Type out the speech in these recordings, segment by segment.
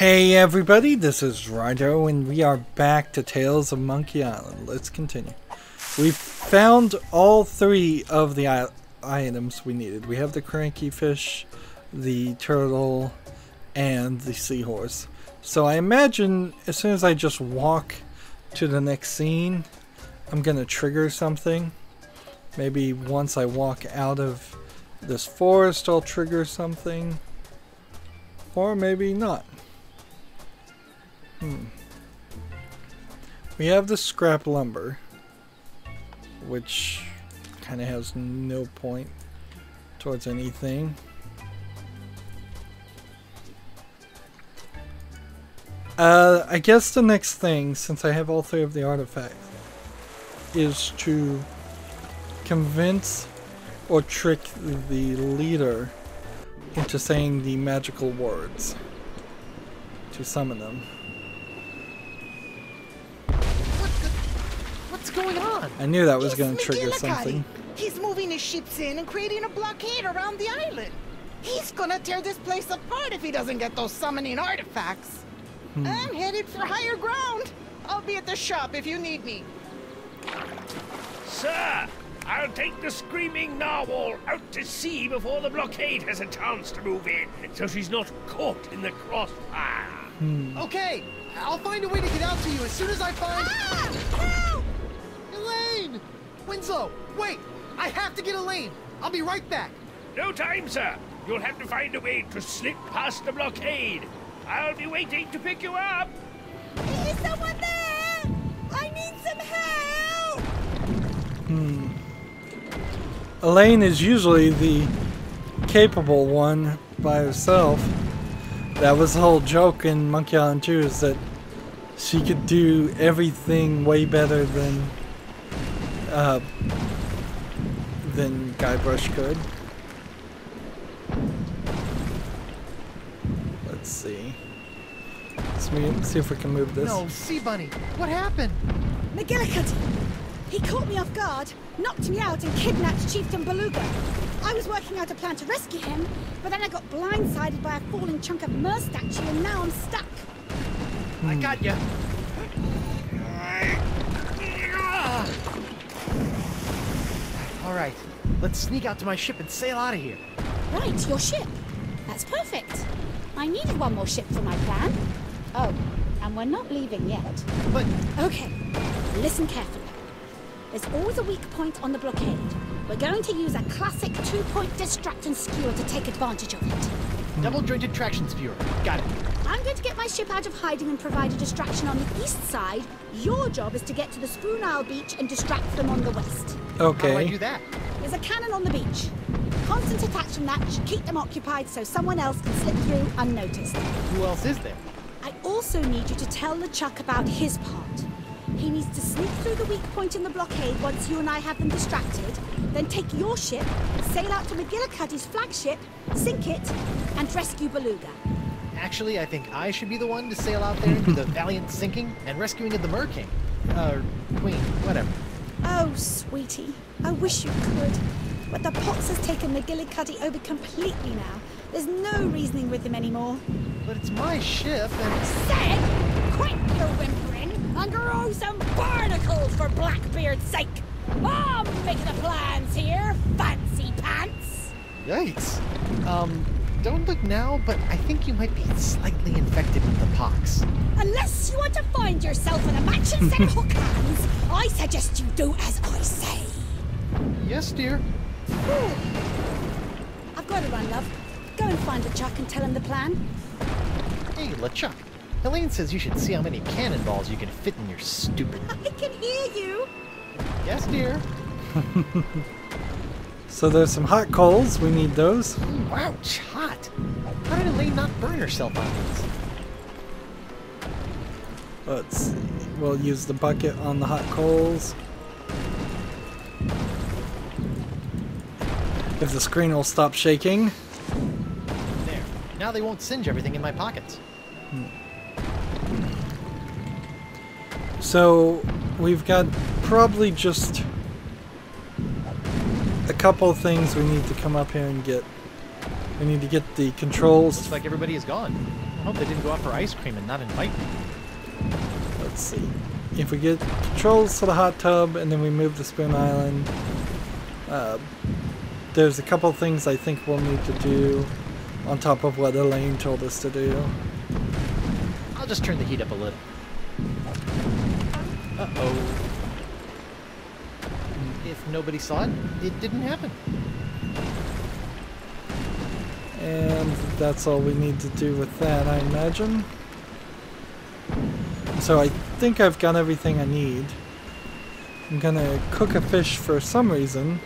Hey everybody, this is Rydo and we are back to Tales of Monkey Island. Let's continue. We've found all three of the items we needed. We have the cranky fish, the turtle, and the seahorse. So I imagine as soon as I just walk to the next scene, I'm gonna trigger something. Maybe once I walk out of this forest, I'll trigger something. Or maybe not. We have the scrap lumber, which kind of has no point towards anything. I guess the next thing, since I have all three of the artifacts, is to convince or trick the leader into saying the magical words to summon them. What's going on? I knew that was going to trigger something. He's moving his ships in and creating a blockade around the island. He's gonna tear this place apart if he doesn't get those summoning artifacts. I'm headed for higher ground. I'll be at the shop if you need me. Sir, I'll take the screaming narwhal out to sea before the blockade has a chance to move in, so she's not caught in the crossfire. Okay, I'll find a way to get out to you as soon as I find... Help! Elaine! Winslow, wait! I have to get Elaine! I'll be right back! No time, sir. You'll have to find a way to slip past the blockade. I'll be waiting to pick you up. Is someone there? I need some help! Elaine is usually the capable one by herself. That was the whole joke in Monkey Island 2, is that she could do everything way better than Guybrush could. Let's see. Let's see if we can move this. No, Sea Bunny, what happened? McGillicuddy! He caught me off guard, knocked me out, and kidnapped Chieftain Beluga. I was working out a plan to rescue him, but then I got blindsided by a falling chunk of Mer statue, and now I'm stuck. I got ya. All right, let's sneak out to my ship and sail out of here. Right, your ship. That's perfect. I needed one more ship for my plan. Oh, and we're not leaving yet. But... Okay, listen carefully. There's always a weak point on the blockade. We're going to use a classic two-point distract and skewer to take advantage of it. Double-jointed traction skewer. Got it. I'm going to get my ship out of hiding and provide a distraction on the east side. Your job is to get to the Spoon Isle beach and distract them on the west. Okay. How do I do that? There's a cannon on the beach. Constant attacks from that should keep them occupied so someone else can slip through unnoticed. Who else is there? I also need you to tell LeChuck about his part. He needs to sneak through the weak point in the blockade once you and I have them distracted, then take your ship, sail out to McGillicuddy's flagship, sink it, and rescue Beluga. Actually, I think I should be the one to sail out there and do the valiant sinking and rescuing of the Mer King. Queen, whatever. Oh, sweetie, I wish you could. But the Pox has taken McGillicuddy over completely now. There's no reasoning with him anymore. But it's my ship and... Say it! Quit your whimpering and grow some barnacles for Blackbeard's sake! I'm making the plans here, fancy pants! Yikes. Don't look now, but I think you might be slightly infected with the pox. Unless you want to find yourself in a matching set of hook hands, I suggest you do as I say. Yes, dear. Ooh. I've got to run, love. Go and find LeChuck and tell him the plan. Hey, LeChuck. Elaine says you should see how many cannonballs you can fit in your stupid... I can hear you. Yes, dear. So there's some hot coals. We need those. Ooh, ouch, hot. How did Elaine not burn herself on these? Let's see. We'll use the bucket on the hot coals. If the screen will stop shaking. There. Now they won't singe everything in my pockets. So we've got probably just a couple of things we need to come up here and get. We need to get the controls. Looks like everybody is gone. I hope they didn't go out for ice cream and not invite me. Let's see. If we get controls to the hot tub and then we move to Spoon Island, there's a couple things I think we'll need to do on top of what Elaine told us to do. I'll just turn the heat up a little. Uh-oh. If nobody saw it, it didn't happen. And that's all we need to do with that, I imagine. So I think I've got everything I need. I'm gonna cook a fish for some reason.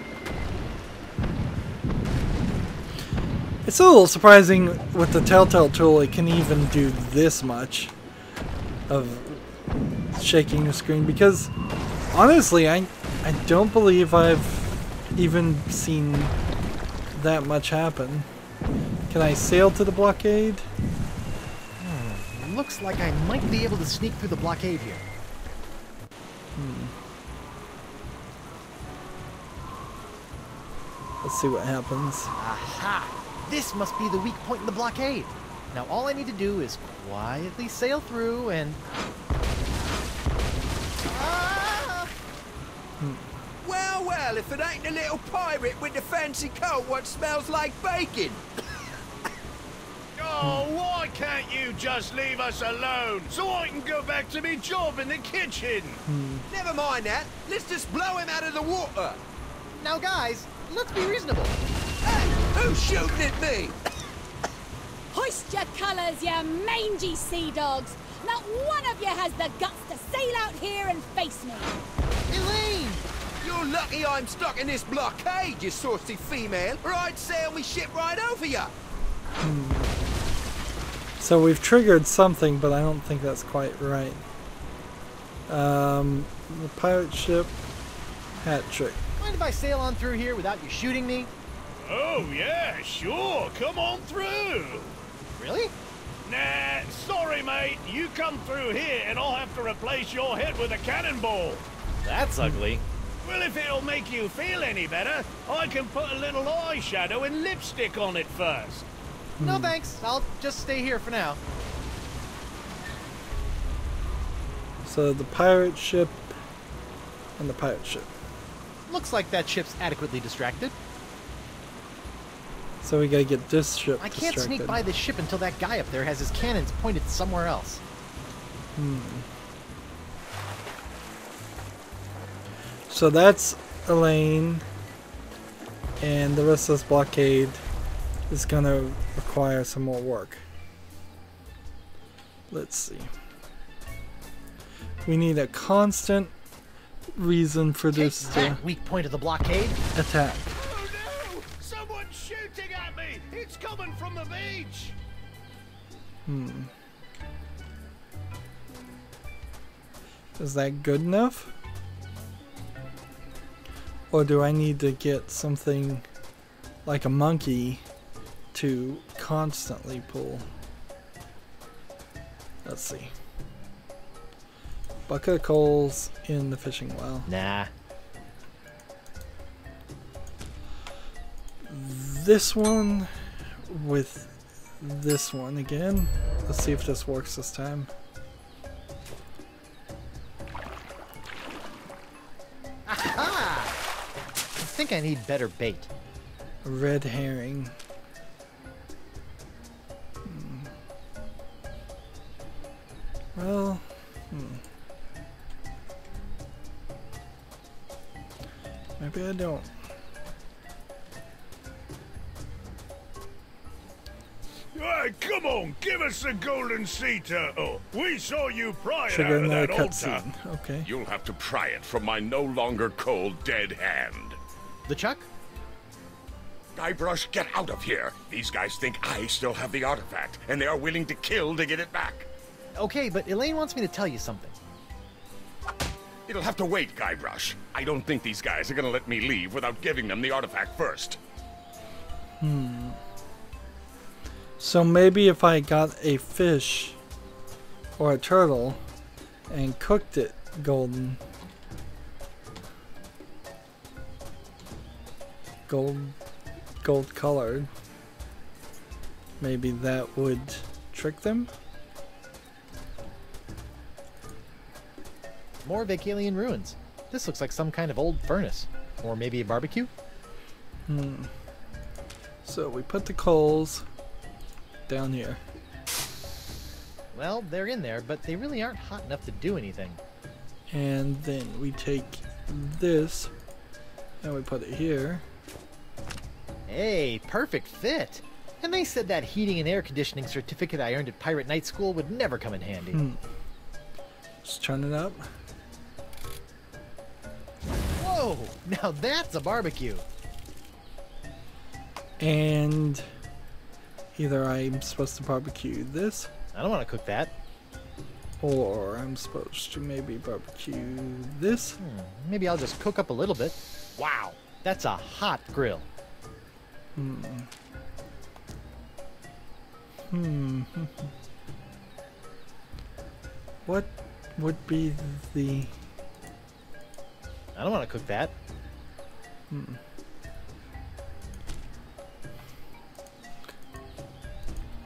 It's a little surprising with the Telltale tool it can even do this much of shaking the screen, because honestly I don't believe I've even seen that much happen. Can I sail to the blockade? Looks like I might be able to sneak through the blockade here. Let's see what happens. Aha! This must be the weak point in the blockade. Now all I need to do is quietly sail through and... Ah! Well, well, if it ain't the little pirate with the fancy coat what smells like bacon. Oh, why can't you just leave us alone so I can go back to me job in the kitchen? Never mind that. Let's just blow him out of the water. Now guys, let's be reasonable. Hey, who's shooting at me? Hoist your colours, you mangy sea dogs! Not one of you has the guts to sail out here and face me! Elaine! You're lucky I'm stuck in this blockade, you saucy female, or I'd sail me ship right over you. So we've triggered something, but I don't think that's quite right. The pirate ship hat trick. Mind if I sail on through here without you shooting me? Oh, yeah, sure. Come on through. Really? Nah, sorry, mate. You come through here and I'll have to replace your head with a cannonball. That's ugly. Well, if it'll make you feel any better, I can put a little eyeshadow and lipstick on it first. No thanks, I'll just stay here for now. So the pirate ship and the pirate ship. Looks like that ship's adequately distracted. So we gotta get this ship I can't distracted. sneak by this ship until that guy up there has his cannons pointed somewhere else. So that's Elaine, and the rest of this blockade is gonna require some more work. Let's see. We need a constant reason for this Take to that weak point of the blockade. attack. Oh, no! Someone's shooting at me! It's coming from the beach! Is that good enough? Or do I need to get something like a monkey to constantly pull? Let's see. Bucket of coals in the fishing well. Nah. This one with this one again. Let's see if this works this time. Aha! I think I need better bait. A red herring. Well, maybe I don't. Hey, come on, give us the golden sea turtle. We saw you pry it out Trigger of another that altar. cutscene. Okay. You'll have to pry it from my no longer cold dead hand. LeChuck? Guybrush, get out of here. These guys think I still have the artifact, and they are willing to kill to get it back. Okay, but Elaine wants me to tell you something. It'll have to wait, Guybrush. I don't think these guys are gonna let me leave without giving them the artifact first. So maybe if I got a fish or a turtle and cooked it golden, gold colored, maybe that would trick them. More Vacalian ruins. This looks like some kind of old furnace. Or maybe a barbecue? So we put the coals down here. Well, they're in there, but they really aren't hot enough to do anything. And then we take this and we put it here. Hey, perfect fit! And they said that heating and air conditioning certificate I earned at Pirate Night School would never come in handy. Just turn it up. Whoa! Now that's a barbecue! And either I'm supposed to barbecue this, I don't want to cook that. or I'm supposed to maybe barbecue this. Maybe I'll just cook up a little bit. Wow, that's a hot grill. What would be the... I don't want to cook that.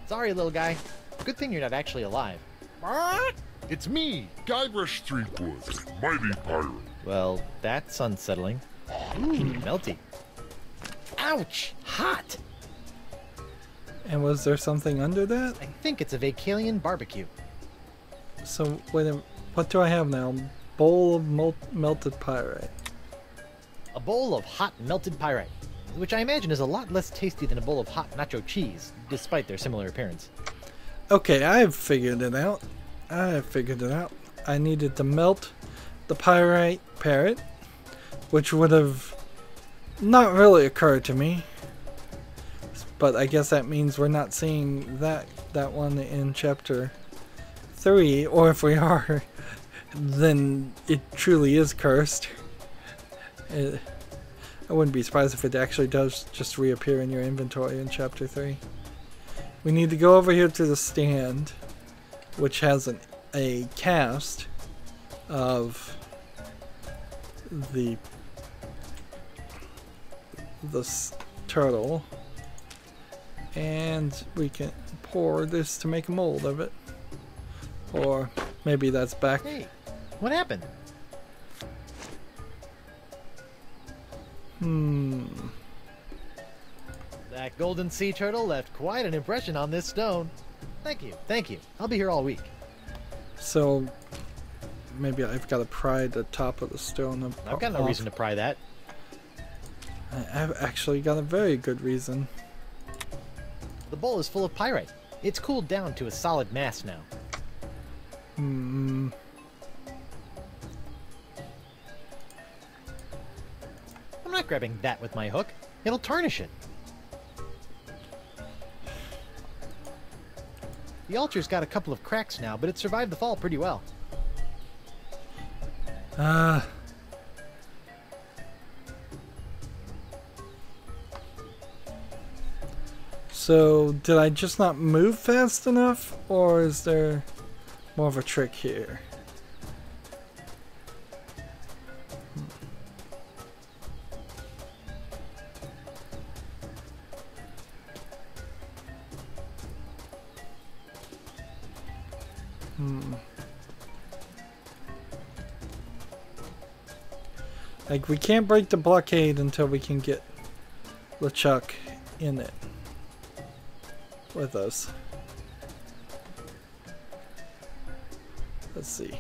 Sorry, little guy. Good thing you're not actually alive. It's me, Guybrush Threepwood, mighty pirate. Well, that's unsettling. Ooh, melty. Ouch! Hot! And was there something under that? I think it's a Vacalian barbecue. So, wait a minute. What do I have now? Bowl of melted pyrite. A bowl of hot melted pyrite, which I imagine is a lot less tasty than a bowl of hot nacho cheese, despite their similar appearance. Okay, I've figured it out. I needed to melt the pyrite parrot, which would have not really occurred to me. But I guess that means we're not seeing that one in chapter 3, or if we are, then it truly is cursed. I wouldn't be surprised if it actually does just reappear in your inventory in chapter 3. We need to go over here to the stand, which has a cast of the turtle, and we can pour this to make a mold of it. Or maybe that's back. Hey, what happened? That golden sea turtle left quite an impression on this stone. Thank you. I'll be here all week. So maybe I've got to pry the top of the stone off. I've got no reason to pry that. I've actually got a very good reason. The bowl is full of pyrite. It's cooled down to a solid mass now. I'm not grabbing that with my hook. It'll tarnish it. The altar's got a couple of cracks now, but it survived the fall pretty well. So did I just not move fast enough, or is there more of a trick here? Like, we can't break the blockade until we can get LeChuck in it with us. Let's see.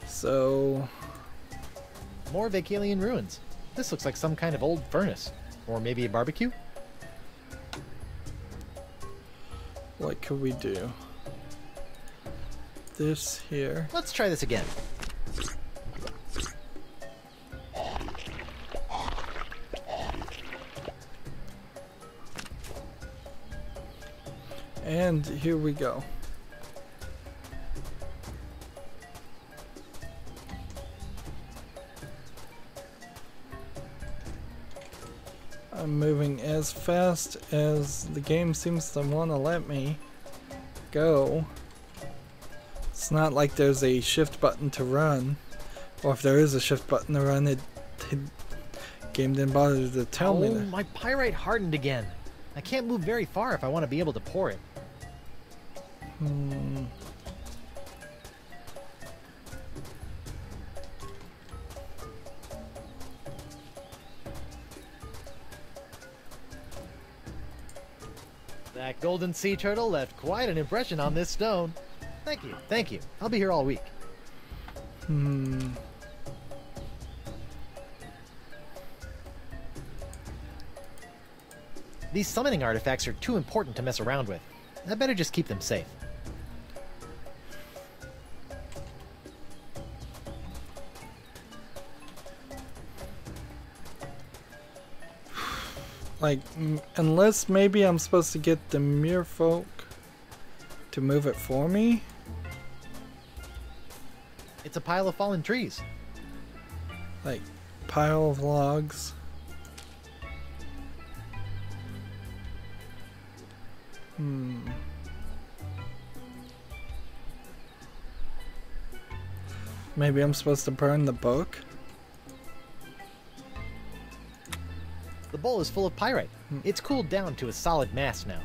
So... more Vacalian ruins. This looks like some kind of old furnace. Or maybe a barbecue? what could we do? This here. Let's try this again. And here we go. I'm moving as fast as the game seems to want to let me go. It's not like there's a shift button to run, or if there is a shift button to run, the game didn't bother to tell me that. My pyrite hardened again. I can't move very far if I want to be able to pour it. That golden sea turtle left quite an impression on this stone. Thank you, thank you. I'll be here all week. These summoning artifacts are too important to mess around with. I better just keep them safe. Like, unless maybe I'm supposed to get the merfolk to move it for me? It's a pile of fallen trees. Like, pile of logs. Maybe I'm supposed to burn the book? The bowl is full of pyrite. It's cooled down to a solid mass now.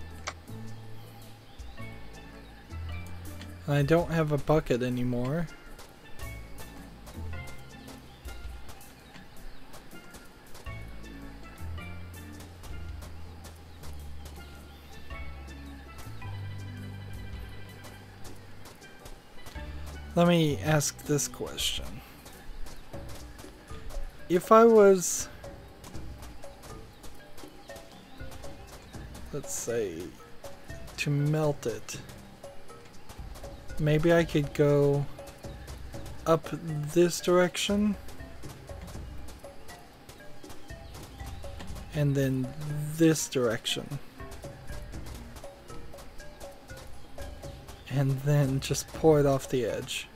I don't have a bucket anymore. Let me ask this question. If I was, let's say, to melt it, maybe I could go up this direction and then this direction. And then just pour it off the edge.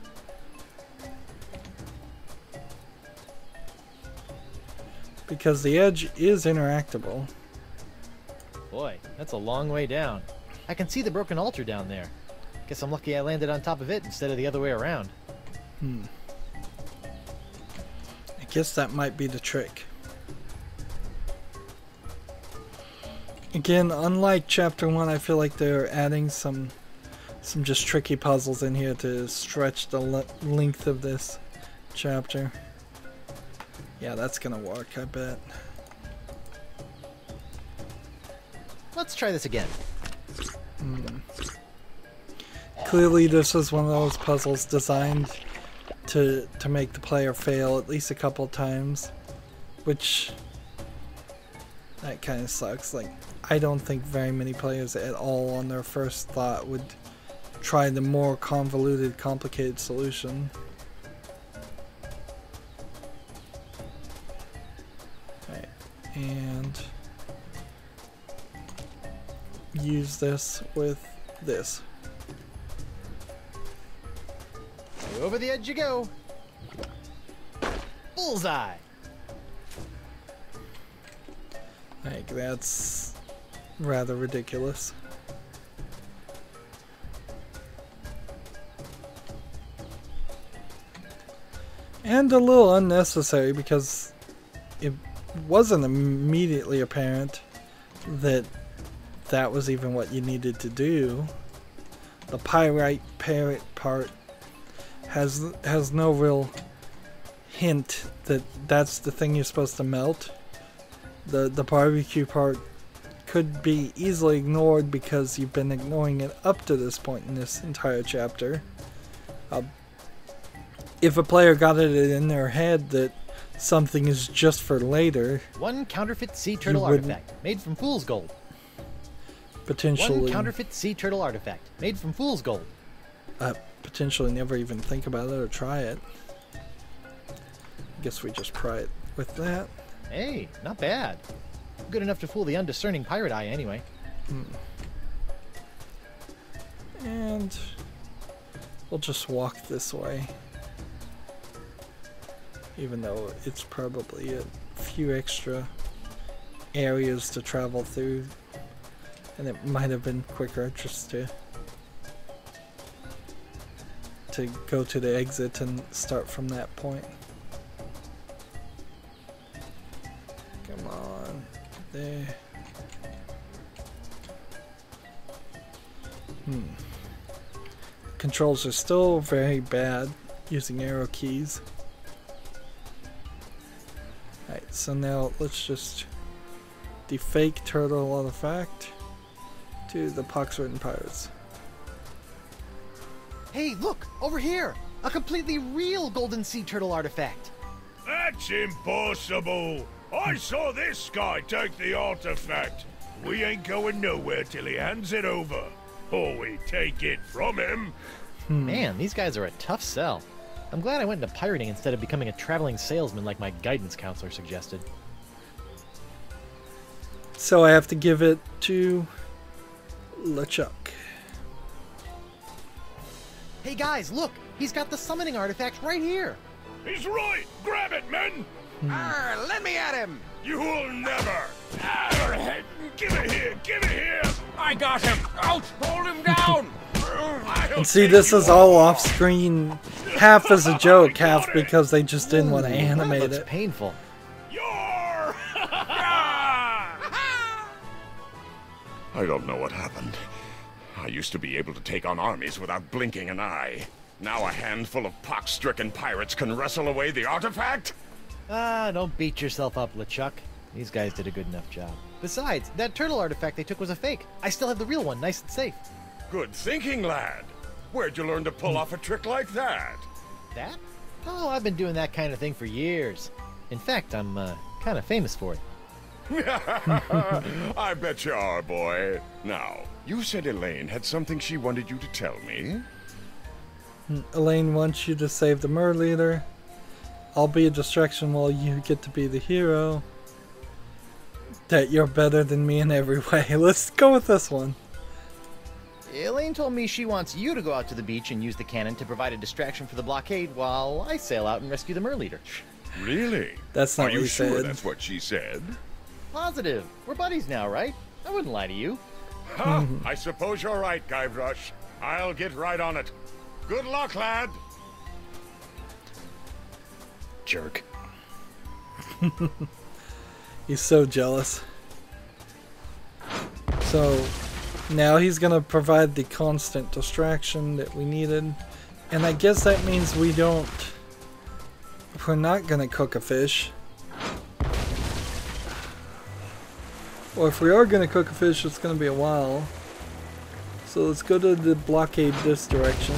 Because the edge is interactable. Boy, that's a long way down. I can see the broken altar down there. Guess I'm lucky I landed on top of it instead of the other way around. I guess that might be the trick. Again, unlike chapter 1, I feel like they're adding some just tricky puzzles in here to stretch the length of this chapter. Yeah, that's gonna work, I bet. Let's try this again. Clearly this is one of those puzzles designed to make the player fail at least a couple times, which that kind of sucks. Like, I don't think very many players at all on their first thought would try the more convoluted, complicated solution. Right, and use this with this. Over the edge you go. Bullseye. Like, that's rather ridiculous. And a little unnecessary because it wasn't immediately apparent that that was even what you needed to do. The pyrite parrot part has no real hint that that's the thing you're supposed to melt. The barbecue part could be easily ignored because you've been ignoring it up to this point in this entire chapter. If a player got it in their head that something is just for later, one counterfeit sea turtle artifact made from fool's gold. Potentially. One counterfeit sea turtle artifact made from fool's gold. Potentially never even think about it or try it. Guess we just try it with that. Hey, not bad. Good enough to fool the undiscerning pirate eye anyway. And we'll just walk this way. Even though it's probably a few extra areas to travel through. And it might have been quicker just to go to the exit and start from that point. Come on. There. Controls are still very bad using arrow keys. Alright, so now let's just defake turtle artifact to the pox-ridden pirates. Hey, look! Over here! A completely real golden sea turtle artifact! That's impossible! I saw this guy take the artifact. We ain't going nowhere till he hands it over. Or we take it from him. Man, these guys are a tough sell. I'm glad I went into pirating instead of becoming a traveling salesman like my guidance counselor suggested. So I have to give it to LeChuck. Hey guys, look! He's got the summoning artifact right here! He's right! Grab it, men! Arr, let me at him! You'll never! Arr, give it here! Give it here! I got him! Out! Hold him down! And see, this is all off screen, half as a joke, half because they just didn't want to That animate looks it. painful. You're... I don't know what happened. I used to be able to take on armies without blinking an eye. Now a handful of pox-stricken pirates can wrestle away the artifact? Ah, don't beat yourself up, LeChuck. These guys did a good enough job. Besides, that turtle artifact they took was a fake. I still have the real one, nice and safe. Good thinking, lad. Where'd you learn to pull off a trick like that? That? Oh, I've been doing that kind of thing for years. In fact, I'm kind of famous for it. I bet you are, boy. Now, you said Elaine had something she wanted you to tell me? Elaine wants you to save the mer leader. I'll be a distraction while you get to be the hero. That you're better than me in every way. Let's go with this one. Elaine told me she wants you to go out to the beach and use the cannon to provide a distraction for the blockade while I sail out and rescue the mer leader. Really? That's not Are what you he sure said. that's what she said? Positive. We're buddies now, right? I wouldn't lie to you. Huh, I suppose you're right, Guybrush. I'll get right on it. Good luck, lad. Jerk. He's so jealous. So now he's gonna provide the constant distraction that we needed. And I guess that means we're not gonna cook a fish. Or if we are gonna cook a fish, it's gonna be a while. So let's go to the blockade this direction.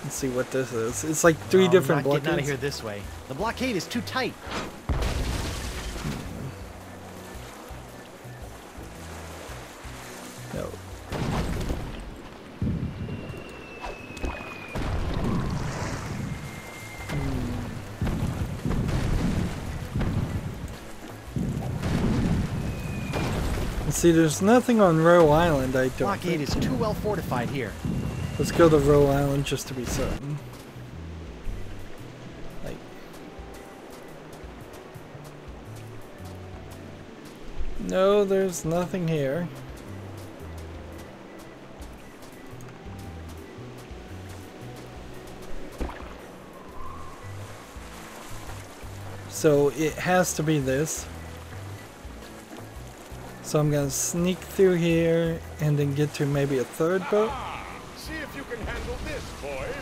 Let's see what this is. It's like three different I'm not blockades. getting out of here this way. The blockade is too tight. No. See, there's nothing on Roe Island, I don't Blockade think. is too well fortified here. Let's go to Roe Island just to be certain. Like, no, there's nothing here. So it has to be this. So I'm gonna sneak through here and then get to maybe a third boat. See if you can handle this, boys.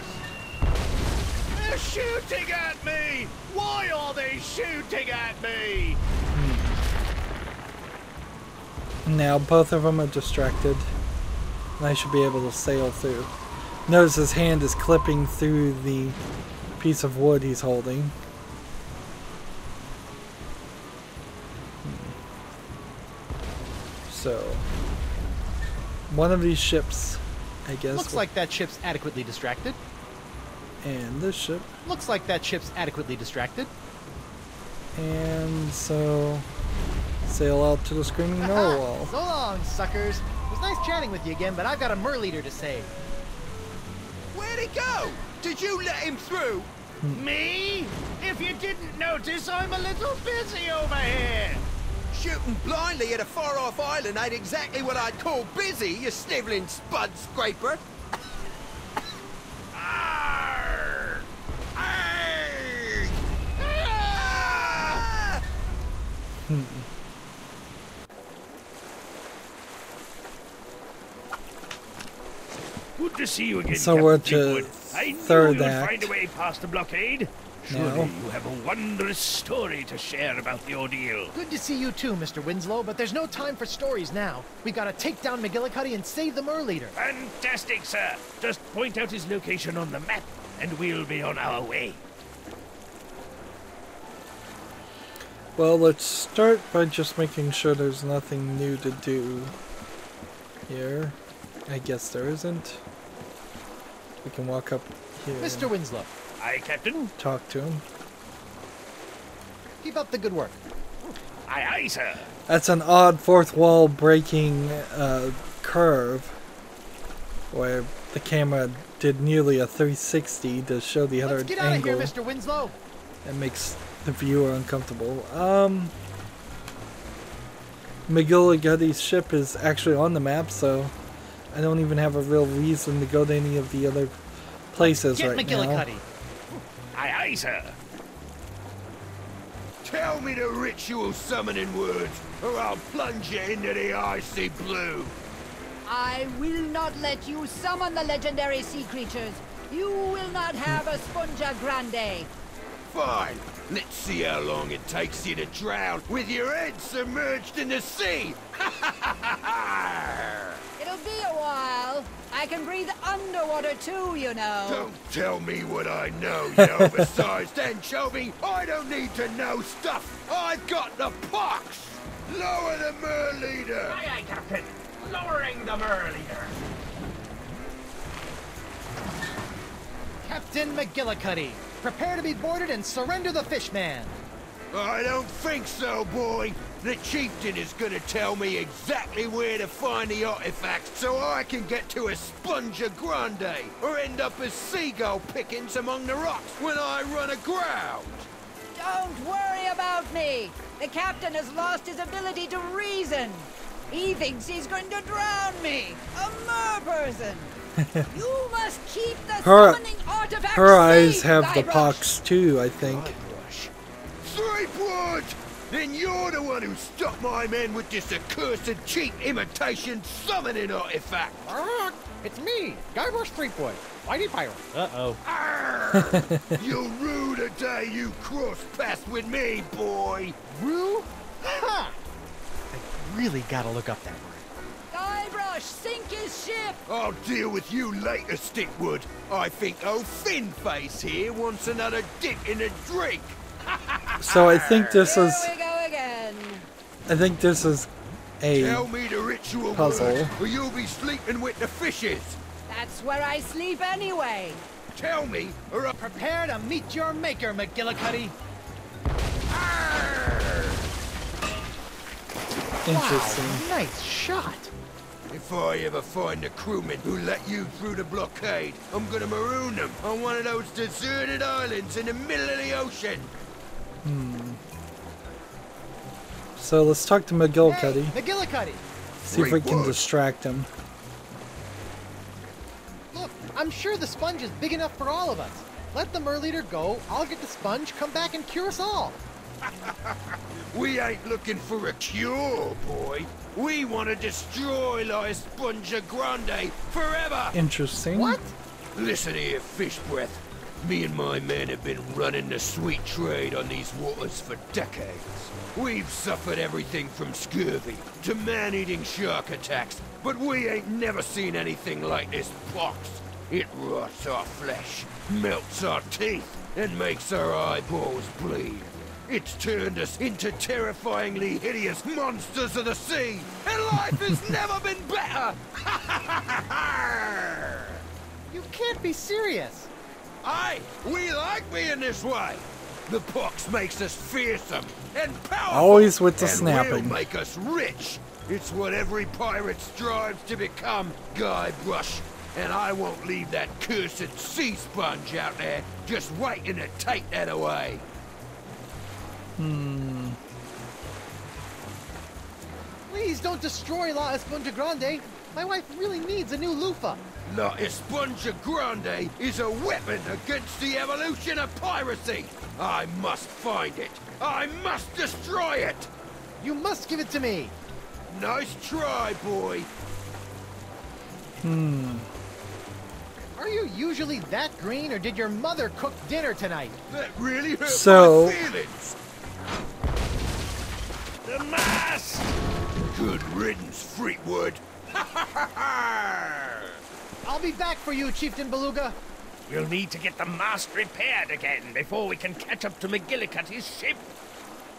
They're shooting at me! Why are they shooting at me? Now both of them are distracted. And I should be able to sail through. Notice his hand is clipping through the piece of wood he's holding. So, one of these ships, I guess. Looks like that ship's adequately distracted. And this ship. Looks like that ship's adequately distracted. And so, sail out to the Screaming Narwhal. So long, suckers. It was nice chatting with you again, but I've got a mer leader to save. Where'd he go? Did you let him through? Me? If you didn't notice, I'm a little busy over here. Shooting blindly at a far-off island ain't exactly what I'd call busy, you sniveling spud scraper. Arr! Arr! Ah! Good to see you again, So we're Captain to Threepwood. I knew third you'd act. find a way past the blockade. Surely No. you have a wondrous story to share about the ordeal. Good to see you too, Mr. Winslow, but there's no time for stories now. We gotta take down McGillicuddy and save the Merleader. Fantastic, sir. Just point out his location on the map, and we'll be on our way. Well, let's start by just making sure there's nothing new to do here. I guess there isn't. We can walk up here. Mr. Winslow, Aye, Captain. Talk to him. keep up the good work. Aye, aye, sir. That's an odd fourth wall breaking curve where the camera did nearly a 360 to show the other Let's get out of here, angle. Mr. Winslow. It makes the viewer uncomfortable. McGillicuddy's ship is actually on the map, so I don't even have a real reason to go to any of the other places Get right McGillicuddy. now. Aye, aye, sir. Tell me the ritual summoning words, or I'll plunge you into the icy blue. I will not let you summon the legendary sea creatures. You will not have Esponja Grande. Fine. Let's see how long it takes you to drown with your head submerged in the sea. It'll be a while. I can breathe underwater too, you know. Don't tell me what I know, you oversized anchovy. I don't need to know stuff. I've got the pox. Lower the Merleader. Aye, aye, Captain. Lowering the Merleader. Captain McGillicuddy, prepare to be boarded and surrender the fishman. I don't think so, boy. The chieftain is gonna tell me exactly where to find the artifacts so I can get to Esponja Grande or end up as seagull pickings among the rocks when I run aground. Don't worry about me. The captain has lost his ability to reason. He thinks he's going to drown me, a mer person. You must keep the summoning artifacts Her eyes safe, have the Guybrush. pox too, I think. Guybrush. Threepwood! Then you're the one who stopped my men with this accursed cheap imitation summoning artifact. It's me, Guybrush Threepwood, mighty pirate. Uh-oh. Arr! You'll rue the day you cross paths with me, boy. Rue? Ha! I really gotta look up that word. Guybrush, sink his ship. I'll deal with you later, Stickwood. I think old Finface here wants another dip in the drink. So I think this is Here we go again. a Tell me the ritual puzzle. word, or you'll be sleeping with the fishes. That's where I sleep anyway. Tell me, or I'll... Prepare to meet your maker, McGillicuddy. Arr! interesting. Wow, nice shot. If I ever find the crewmen who let you through the blockade, I'm gonna maroon them on one of those deserted islands in the middle of the ocean. So let's talk to McGillicuddy. Hey, McGillicuddy. See if we can Threepwood. distract him. Look, I'm sure the sponge is big enough for all of us. Let the Merleader go, I'll get the sponge, come back and cure us all. We ain't looking for a cure, boy. We want to destroy La Esponja Grande forever. Interesting. What? Listen here, fish breath. Me and my men have been running the sweet trade on these waters for decades. We've suffered everything from scurvy to man-eating shark attacks, but we ain't never seen anything like this pox. It rots our flesh, melts our teeth, and makes our eyeballs bleed. It's turned us into terrifyingly hideous monsters of the sea, and life has never been better! You can't be serious. Aye, we like being this way. The pox makes us fearsome and powerful. Always with the and snapping. will make us rich. It's what every pirate strives to become, Guybrush. And I won't leave that cursed sea sponge out there just waiting to take that away. Please don't destroy La Esponja Grande. My wife really needs a new loofah. La Esponja Grande is a weapon against the evolution of piracy. I must find it. I must destroy it. You must give it to me. Nice try, boy. Are you usually that green, or did your mother cook dinner tonight? That really hurt So- my feelings. The mast! Good riddance, Threepwood. I'll be back for you, Chieftain Beluga. We'll need to get the mast repaired again before we can catch up to McGillicuddy's ship.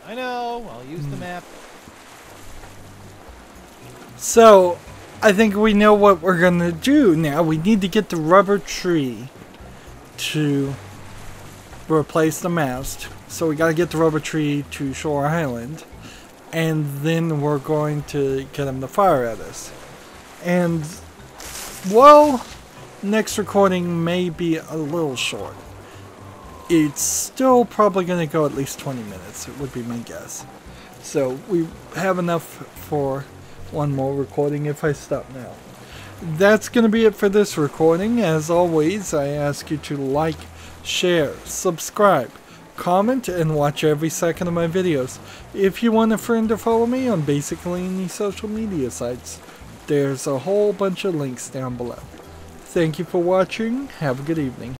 I know. I'll use the map. So, I think we know what we're gonna do now. We need to get the rubber tree to replace the mast. So we gotta get the rubber tree to Shore Island. And then we're going to get him to fire at us. And, well, next recording may be a little short. It's still probably going to go at least 20 minutes, it would be my guess. So we have enough for one more recording if I stop now. That's going to be it for this recording. As always, I ask you to like, share, subscribe, comment, and watch every second of my videos. If you want a friend to follow me on basically any social media sites, there's a whole bunch of links down below. Thank you for watching. Have a good evening.